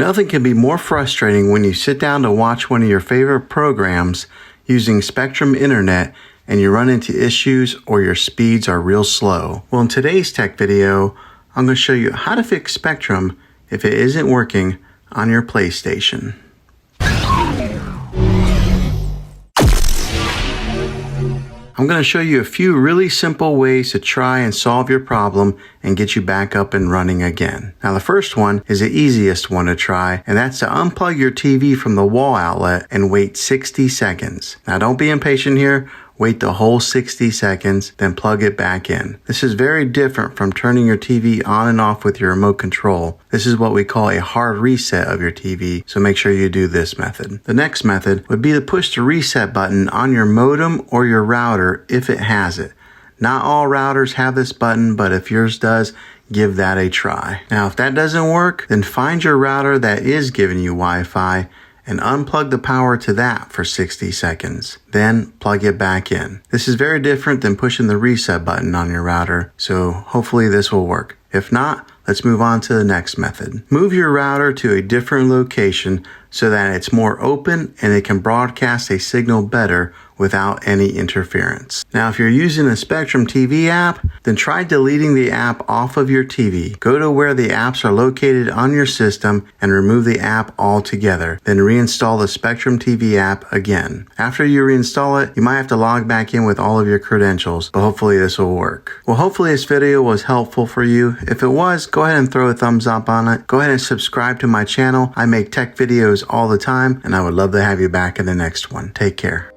Nothing can be more frustrating when you sit down to watch one of your favorite programs using Spectrum Internet and you run into issues or your speeds are real slow. Well, in today's tech video, I'm going to show you how to fix Spectrum if it isn't working on your PlayStation. I'm going to show you a few really simple ways to try and solve your problem and get you back up and running again. Now, the first one is the easiest one to try, and that's to unplug your TV from the wall outlet and wait 60 seconds. Now, don't be impatient here. Wait the whole 60 seconds, then plug it back in. This is very different from turning your TV on and off with your remote control. This is what we call a hard reset of your TV, so make sure you do this method. The next method would be to push the reset button on your modem or your router if it has it. Not all routers have this button, but if yours does, give that a try. Now, if that doesn't work, then find your router that is giving you Wi-Fi and unplug the power to that for 60 seconds. Then plug it back in. This is very different than pushing the reset button on your router, so hopefully this will work. If not, let's move on to the next method. Move your router to a different location so that it's more open and it can broadcast a signal better without any interference. Now, if you're using a Spectrum TV app, then try deleting the app off of your TV. Go to where the apps are located on your system and remove the app altogether. Then reinstall the Spectrum TV app again. After you reinstall it, you might have to log back in with all of your credentials, but hopefully this will work. Well, hopefully this video was helpful for you. If it was, go ahead and throw a thumbs up on it. Go ahead and subscribe to my channel. I make tech videos all the time, and I would love to have you back in the next one. Take care.